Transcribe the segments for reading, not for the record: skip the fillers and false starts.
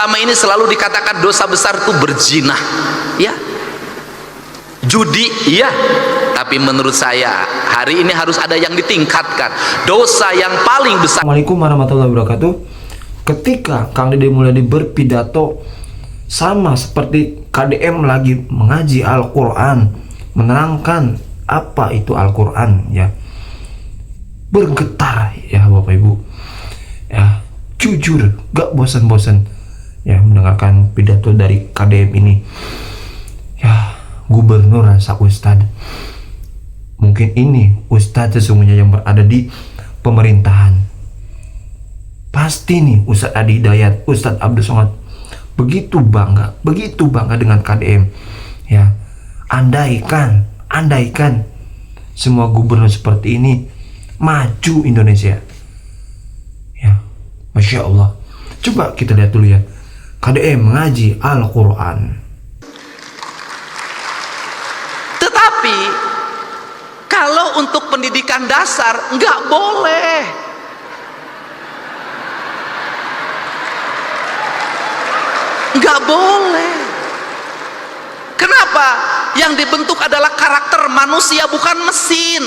selama ini selalu dikatakan dosa besar itu berzina, ya, judi, iya. Tapi menurut saya hari ini harus ada yang ditingkatkan. Dosa yang paling besar. Assalamualaikum warahmatullahi wabarakatuh. Ketika Kang Dede Mulyadi berpidato, sama seperti KDM lagi mengaji Al-Quran, menerangkan apa itu Al-Quran, ya, bergetar ya Bapak Ibu, ya, jujur gak bosan-bosan ya mendengarkan pidato dari KDM ini, ya, gubernur rasa Ustadz. Mungkin ini Ustadz sesungguhnya yang berada di pemerintahan. Pasti nih Ustadz Adi Hidayat, Ustadz Abdul Somad begitu bangga dengan KDM, ya. Andaikan semua gubernur seperti ini, maju Indonesia, ya, Masya Allah. Coba kita lihat dulu ya, KDM mengaji Al-Quran. Tetapi kalau untuk pendidikan dasar nggak boleh. Nggak boleh. Kenapa? Yang dibentuk adalah karakter manusia, bukan mesin.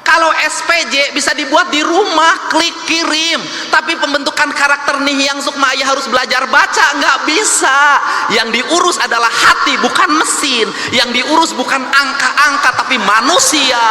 Kalau SPJ bisa dibuat di rumah, klik kirim. Tapi pembentukan karakter nih yang Sukmaya harus belajar baca, nggak bisa. Yang diurus adalah hati, bukan mesin. Yang diurus bukan angka-angka, tapi manusia.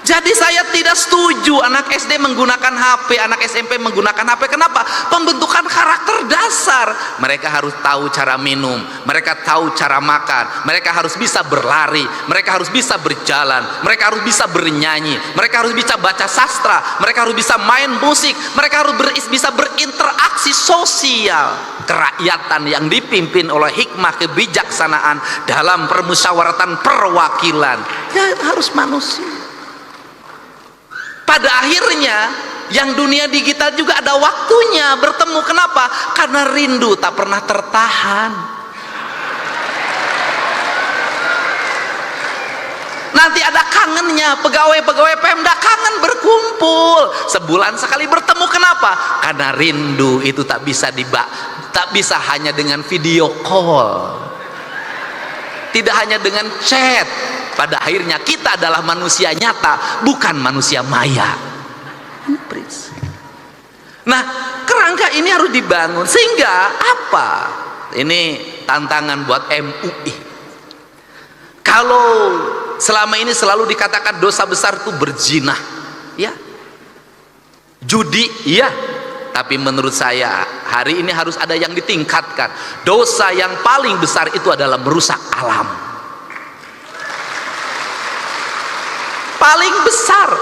Jadi saya tidak setuju anak SD menggunakan HP, anak SMP menggunakan HP. Kenapa? Pembentukan karakter dasar. Mereka harus tahu cara minum, mereka tahu cara makan, mereka harus bisa berlari, mereka harus bisa berjalan, mereka harus bisa bernyanyi, mereka harus bisa baca sastra, mereka harus bisa main musik, mereka harus bisa berinteraksi sosial. Kerakyatan yang dipimpin oleh hikmah kebijaksanaan dalam permusyawaratan perwakilan, ya, harus manusia. Pada akhirnya yang dunia digital juga ada waktunya bertemu. Kenapa? Karena rindu tak pernah tertahan. Nanti ada kangennya, pegawai-pegawai Pemda kangen berkumpul, sebulan sekali bertemu. Kenapa? Karena rindu itu tak bisa hanya dengan video call, tidak hanya dengan chat. Pada akhirnya kita adalah manusia nyata, bukan manusia maya. Nah, kerangka ini harus dibangun sehingga apa? Ini tantangan buat MUI. Kalau selama ini selalu dikatakan dosa besar itu berzina, ya, judi, ya. Tapi menurut saya hari ini harus ada yang ditingkatkan. Dosa yang paling besar itu adalah merusak alam. Paling besar.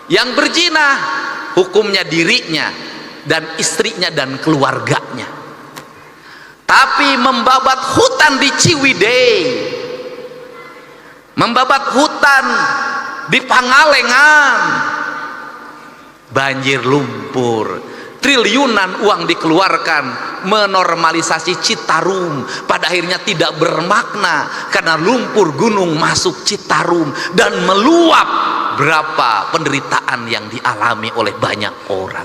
Yang berzina hukumnya dirinya dan istrinya dan keluarganya. Tapi membabat hutan di Ciwidey, membabat hutan di Pangalengan, banjir lumpur, triliunan uang dikeluarkan menormalisasi Citarum, pada akhirnya tidak bermakna karena lumpur gunung masuk Citarum dan meluap. Berapa penderitaan yang dialami oleh banyak orang.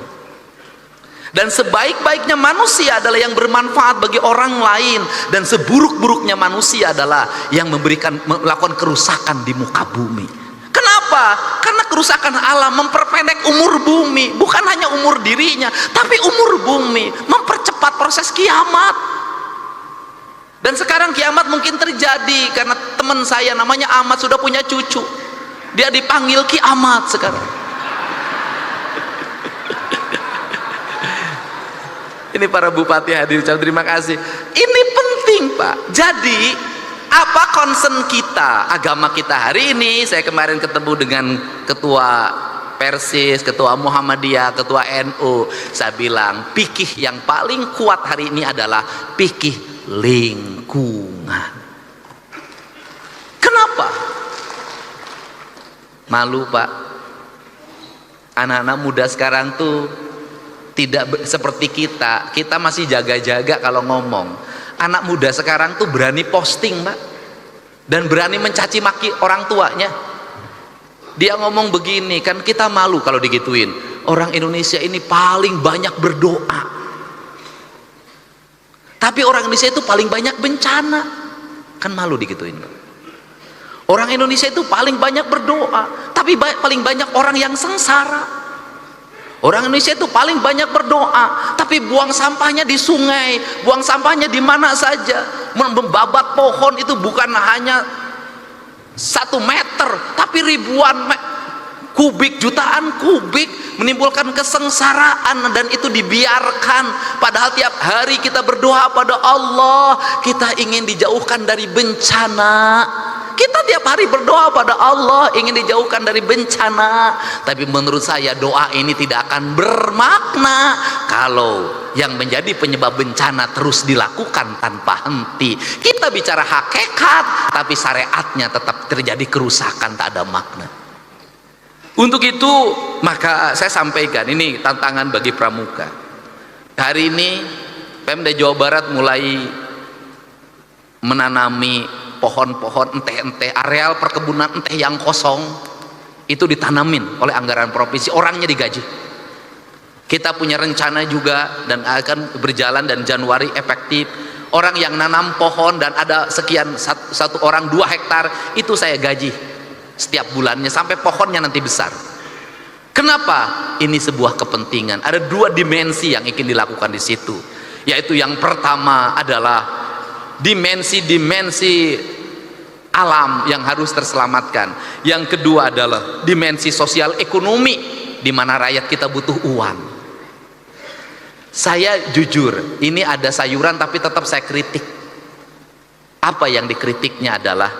Dan sebaik-baiknya manusia adalah yang bermanfaat bagi orang lain, dan seburuk-buruknya manusia adalah yang melakukan kerusakan di muka bumi. Kenapa? Karena kerusakan alam memperpendek umur bumi, bukan hanya umur dirinya, tapi umur bumi, mempercepat proses kiamat. Dan sekarang kiamat mungkin terjadi karena teman saya namanya Ahmad sudah punya cucu, dia dipanggil kiamat sekarang. Ini para bupati hadir, terima kasih. Ini penting, Pak. Jadi apa concern kita, agama kita hari ini? Saya kemarin ketemu dengan ketua Persis, ketua Muhammadiyah, ketua NU. Saya bilang fikih yang paling kuat hari ini adalah fikih lingkungan. Kenapa? Malu, Pak. Anak-anak muda sekarang tuh tidak seperti kita. Kita masih jaga-jaga kalau ngomong. Anak muda sekarang tuh berani posting, Pak, dan berani mencaci maki orang tuanya. Dia ngomong begini, kan kita malu kalau digituin. orang Indonesia ini paling banyak berdoa, tapi orang Indonesia itu paling banyak bencana. Kan malu digituin. Orang Indonesia itu paling banyak berdoa, tapi paling banyak orang yang sengsara. Orang Indonesia itu paling banyak berdoa, tapi buang sampahnya di sungai, buang sampahnya di mana saja. Membabat pohon itu bukan hanya 1 meter, tapi ribuan kubik, jutaan kubik, menimbulkan kesengsaraan, dan itu dibiarkan. Padahal tiap hari kita berdoa pada Allah, kita ingin dijauhkan dari bencana. Kita tiap hari berdoa pada Allah ingin dijauhkan dari bencana. Tapi menurut saya doa ini tidak akan bermakna kalau yang menjadi penyebab bencana terus dilakukan tanpa henti. Kita bicara hakikat, tapi syariatnya tetap terjadi kerusakan, tak ada makna. Untuk itu maka saya sampaikan, ini tantangan bagi pramuka. Hari ini Pemda Jawa Barat mulai menanami pohon-pohon enteh-enteh, areal perkebunan enteh yang kosong itu ditanamin oleh anggaran provinsi, orangnya digaji. Kita punya rencana juga dan akan berjalan, dan Januari efektif. Orang yang nanam pohon dan ada sekian, satu orang 2 hektar, itu saya gaji setiap bulannya sampai pohonnya nanti besar. Kenapa? Ini sebuah kepentingan. Ada 2 dimensi yang ingin dilakukan di situ, yaitu yang pertama adalah dimensi alam yang harus terselamatkan. Yang kedua adalah dimensi sosial ekonomi, di mana rakyat kita butuh uang. Saya jujur, ini ada sayuran tapi tetap saya kritik. Apa yang dikritiknya adalah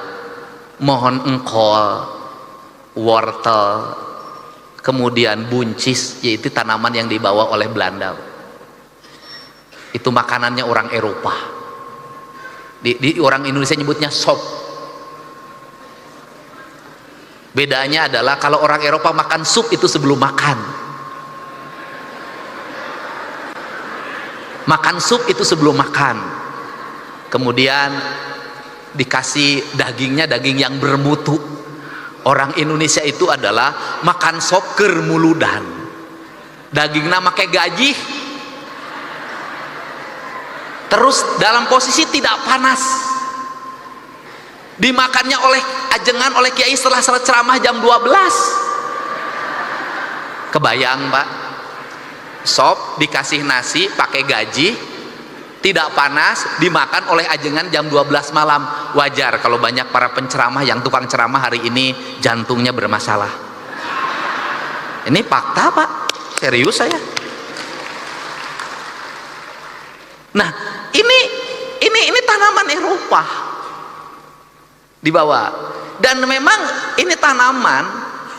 mohon engkol, wortel, kemudian buncis, yaitu tanaman yang dibawa oleh Belanda. Itu makanannya orang Eropa. Di orang Indonesia nyebutnya sop. Bedanya adalah kalau orang Eropa makan sup itu sebelum makan. Makan sup itu sebelum makan. Kemudian dikasih dagingnya, daging yang bermutu. Orang Indonesia itu adalah makan sop kermuludan. Dagingnya pakai gaji. Terus dalam posisi tidak panas, dimakannya oleh ajengan oleh kiai setelah ceramah jam 12. Kebayang Pak, sop dikasih nasi pakai gaji, tidak panas, dimakan oleh ajengan jam 12 malam. Wajar kalau banyak para penceramah yang tukang ceramah hari ini jantungnya bermasalah. Ini fakta Pak, serius saya. Nah, ini tanaman Eropa dibawa, dan memang ini tanaman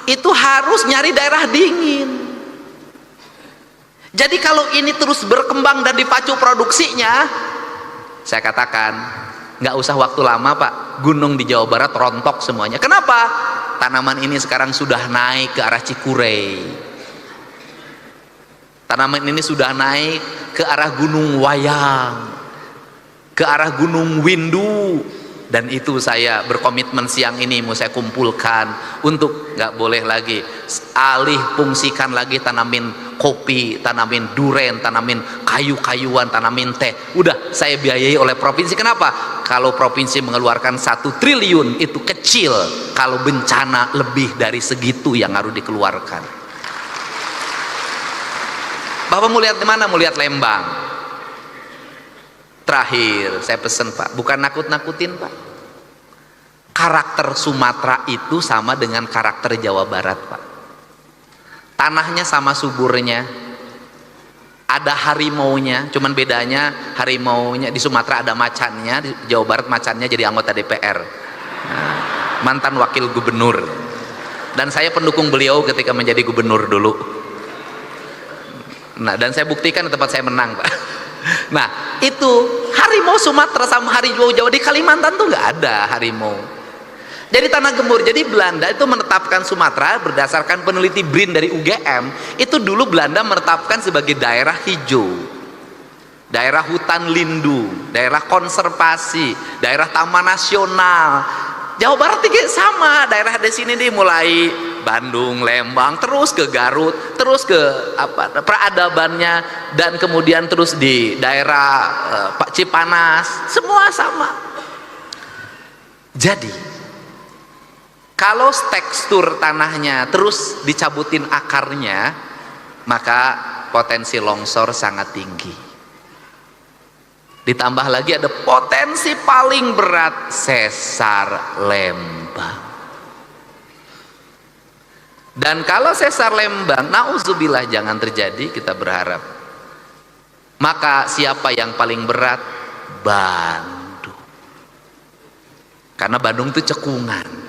itu harus nyari daerah dingin. Jadi kalau ini terus berkembang dan dipacu produksinya, saya katakan nggak usah waktu lama Pak, gunung di Jawa Barat rontok semuanya. Kenapa? Tanaman ini sekarang sudah naik ke arah Cikurei. Tanaman ini sudah naik ke arah Gunung Wayang, ke arah Gunung Windu, dan itu saya berkomitmen siang ini mau saya kumpulkan untuk nggak boleh lagi alih fungsikan lagi tanamin kopi, tanamin duren, tanamin kayu-kayuan, tanamin teh. Udah saya biayai oleh provinsi. Kenapa? Kalau provinsi mengeluarkan 1 triliun itu kecil, kalau bencana lebih dari segitu yang harus dikeluarkan. Bapak mau lihat di mana? Mau lihat Lembang. Terakhir saya pesen Pak, bukan nakut-nakutin Pak. Karakter Sumatera itu sama dengan karakter Jawa Barat Pak. Tanahnya sama suburnya, ada harimaunya, cuman bedanya harimaunya di Sumatera ada macannya, di Jawa Barat macannya jadi anggota DPR. Nah, mantan wakil gubernur, dan saya pendukung beliau ketika menjadi gubernur dulu. Nah, dan saya buktikan di tempat saya menang Pak. Nah, itu harimau Sumatera sama harimau Jawa di Kalimantan tuh nggak ada harimau. Jadi tanah gembur. Jadi Belanda itu menetapkan Sumatera berdasarkan peneliti BRIN dari UGM. Itu dulu Belanda menetapkan sebagai daerah hijau, daerah hutan lindung, daerah konservasi, daerah taman nasional. Jawa Barat juga sama, daerah di sini nih mulai Bandung, Lembang, terus ke Garut, terus ke peradabannya, dan kemudian terus di daerah Pak Cipanas, semua sama. Jadi kalau tekstur tanahnya terus dicabutin akarnya, maka potensi longsor sangat tinggi. Ditambah lagi ada potensi paling berat, sesar Lembang. Dan kalau sesar Lembang, nauzubillah jangan terjadi, kita berharap, maka siapa yang paling berat? Bandung. Karena Bandung itu cekungan.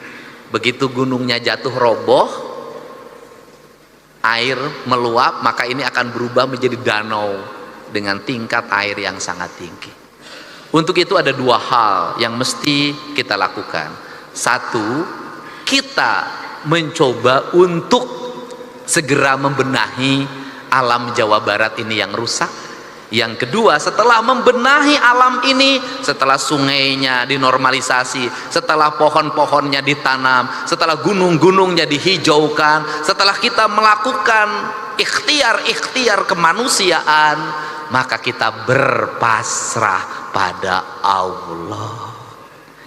Begitu gunungnya jatuh roboh, air meluap, maka ini akan berubah menjadi danau dengan tingkat air yang sangat tinggi. Untuk itu ada dua hal yang mesti kita lakukan. Satu, kita mencoba untuk segera membenahi alam Jawa Barat ini yang rusak. Yang kedua, setelah membenahi alam ini, setelah sungainya dinormalisasi, setelah pohon-pohonnya ditanam, setelah gunung-gunungnya dihijaukan, setelah kita melakukan ikhtiar-ikhtiar kemanusiaan, maka kita berpasrah pada Allah.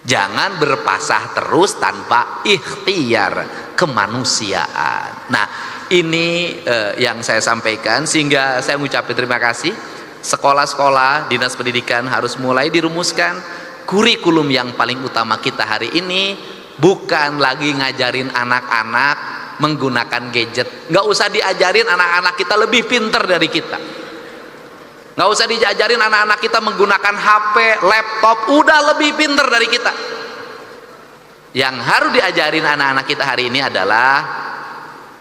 Jangan berpasrah terus tanpa ikhtiar kemanusiaan. Nah, ini yang saya sampaikan, sehingga saya mengucapkan terima kasih. Sekolah-sekolah, dinas pendidikan harus mulai dirumuskan kurikulum yang paling utama kita hari ini bukan lagi ngajarin anak-anak menggunakan gadget. Nggak usah diajarin anak-anak kita lebih pintar dari kita. Nggak usah diajarin anak-anak kita menggunakan HP, laptop, udah lebih pintar dari kita. Yang harus diajarin anak-anak kita hari ini adalah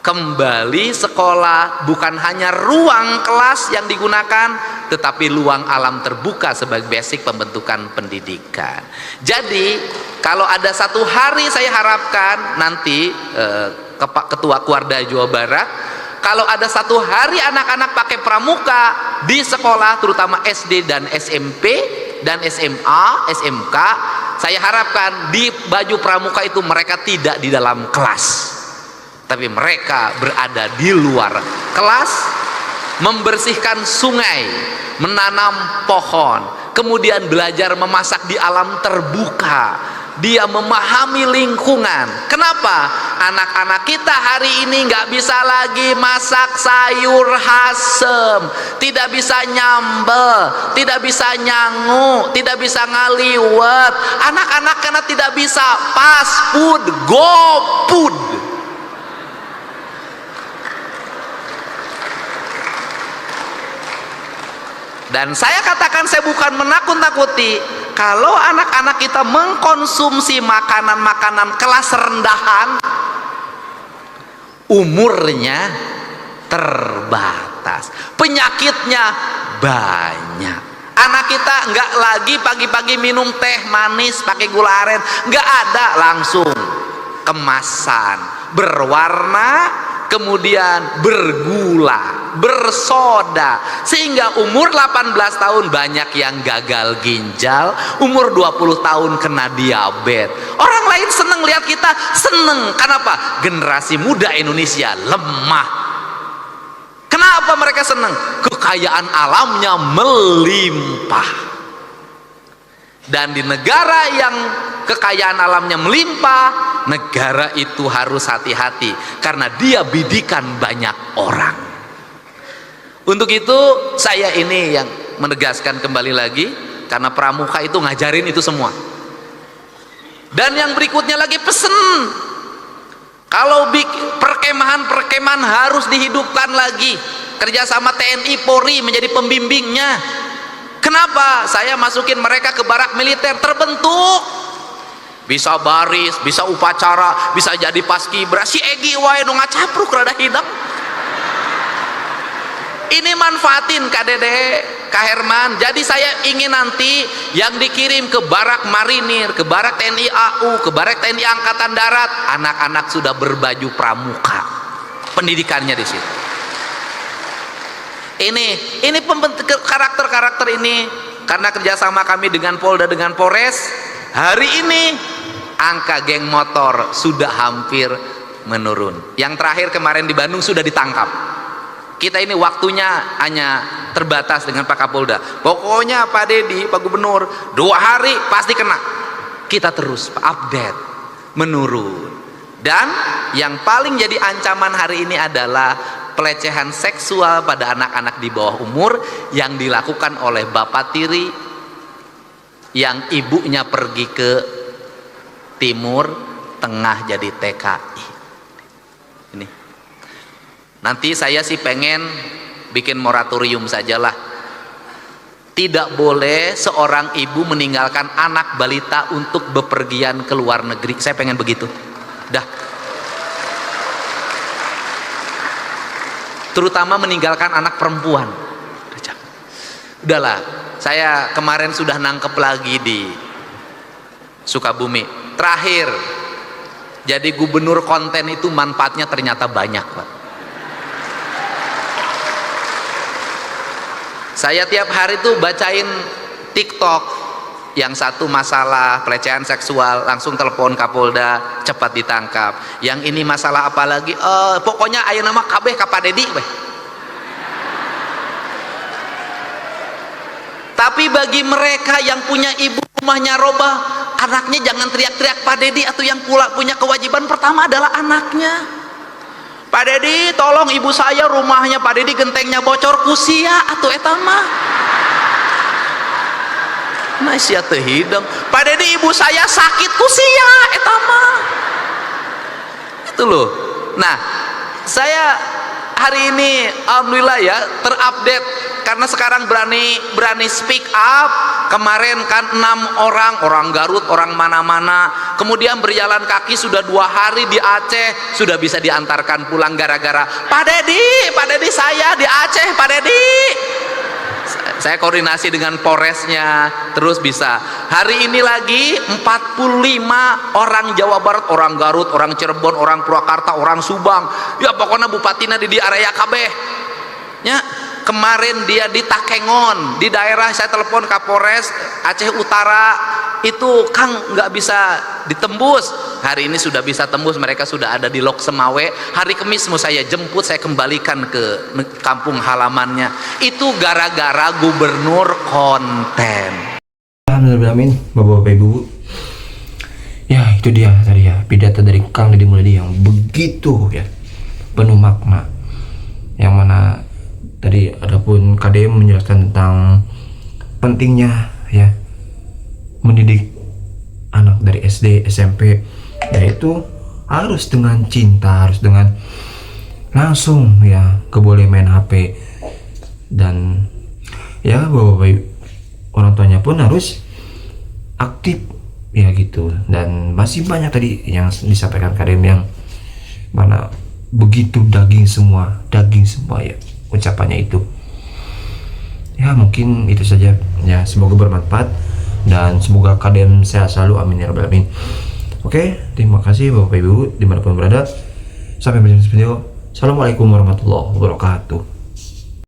kembali sekolah bukan hanya ruang kelas yang digunakan, tetapi luang alam terbuka sebagai basic pembentukan pendidikan. Jadi kalau ada satu hari, saya harapkan nanti Ketua Kuarda Jawa Barat, kalau ada satu hari anak-anak pakai pramuka di sekolah, terutama SD dan SMP dan SMA, SMK, saya harapkan di baju pramuka itu mereka tidak di dalam kelas, tapi mereka berada di luar kelas, membersihkan sungai, menanam pohon, kemudian belajar memasak di alam terbuka. Dia memahami lingkungan. Kenapa? Anak-anak kita hari ini nggak bisa lagi masak sayur asem, tidak bisa nyambel, tidak bisa nyangu, tidak bisa ngaliwet. Anak-anak karena tidak bisa fast food, go food. Dan saya katakan, saya bukan menakut-nakuti, kalau anak-anak kita mengkonsumsi makanan-makanan kelas rendahan, umurnya terbatas, penyakitnya banyak. Anak kita nggak lagi pagi-pagi minum teh manis pakai gula aren, nggak ada, langsung kemasan berwarna, kemudian bergula, bersoda, sehingga umur 18 tahun banyak yang gagal ginjal, umur 20 tahun kena diabetes. Orang lain seneng lihat kita, seneng. Kenapa? Generasi muda Indonesia lemah. Kenapa mereka seneng? Kekayaan alamnya melimpah. Dan di negara yang kekayaan alamnya melimpah, negara itu harus hati-hati karena dia bidikan banyak orang. Untuk itu saya ini yang menegaskan kembali lagi, karena pramuka itu ngajarin itu semua. Dan yang berikutnya lagi pesen, kalau perkemahan-perkemahan harus dihidupkan lagi, kerjasama TNI Polri menjadi pembimbingnya. Kenapa? Saya masukin mereka ke barak militer, terbentuk, bisa baris, bisa upacara, bisa jadi paskibra. Si Egi wae nu ngacapruk rada hidang. Ini manfaatin Kak Dede, Kak Herman. Jadi saya ingin nanti yang dikirim ke barak marinir, ke barak TNI AU, ke barak TNI Angkatan Darat, anak-anak sudah berbaju pramuka, pendidikannya di situ. Ini pembentuk karakter-karakter ini, karena kerjasama kami dengan Polda, dengan Polres, hari ini angka geng motor sudah hampir menurun. Yang terakhir kemarin di Bandung sudah ditangkap. Kita ini waktunya hanya terbatas dengan Pak Kapolda. Pokoknya Pak Dedi, Pak Gubernur, 2 hari pasti kena. Kita terus update, menurun. Dan yang paling jadi ancaman hari ini adalah pelecehan seksual pada anak-anak di bawah umur yang dilakukan oleh bapak tiri yang ibunya pergi ke timur tengah jadi TKI. Ini nanti saya sih pengen bikin moratorium sajalah, tidak boleh seorang ibu meninggalkan anak balita untuk bepergian ke luar negeri. Saya pengen begitu dah, terutama meninggalkan anak perempuan. Udahlah, saya kemarin sudah nangkep lagi di Sukabumi. Terakhir jadi gubernur, konten itu manfaatnya ternyata banyak, Pak. Saya tiap hari tuh bacain TikTok, yang satu masalah pelecehan seksual langsung telepon Kapolda, cepat ditangkap. Yang ini masalah apa lagi, pokoknya ayo nama kabeh ka Pak Dedi weh. Tapi bagi mereka yang punya ibu rumahnya robah, anaknya jangan teriak-teriak Pak Dedi, atau yang punya kewajiban pertama adalah anaknya. Pak Dedi, tolong ibu saya rumahnya Pak Dedi gentengnya bocor, kusia atau etama. Nah sia teu hidang. Pak Dedi, ibu saya sakit, kusia etama. Itu loh. Nah, saya hari ini alhamdulillah ya terupdate, karena sekarang berani speak up. Kemarin kan 6 orang Garut, orang mana-mana, kemudian berjalan kaki sudah 2 hari di Aceh, sudah bisa diantarkan pulang gara-gara Pak Dedi saya di Aceh, Pak Dedi. Saya koordinasi dengan Polresnya, terus bisa. Hari ini lagi 45 orang Jawa Barat, orang Garut, orang Cirebon, orang Purwakarta, orang Subang, ya pokoknya bupatina di area kabeh nya. Kemarin dia di Takengon, di daerah, saya telepon Kapolres Aceh Utara, itu Kang nggak bisa ditembus. Hari ini sudah bisa tembus, mereka sudah ada di Lok Semawe. Hari Kamis mau saya jemput, saya kembalikan ke kampung halamannya. Itu gara-gara gubernur konten. Alhamdulillah, Bapak-bapak Ibu. Ya itu dia tadi ya, pidato dari Kang Deddy Mulyadi yang begitu ya penuh makna, yang mana tadi adapun KDM menjelaskan tentang pentingnya ya mendidik anak dari SD, SMP, yaitu harus dengan cinta, harus dengan langsung ya, keboleh main HP, dan ya bapak-bapak orang tuanya pun harus aktif ya gitu. Dan masih banyak tadi yang disampaikan KDM yang mana begitu daging semua ya ucapannya itu. Ya mungkin itu saja ya, semoga bermanfaat dan semoga KDM sehat selalu, amin ya rabbal alamin. Oke, terima kasih Bapak Ibu dimanapun berada. Sampai berjumpa di video. Assalamualaikum warahmatullahi wabarakatuh.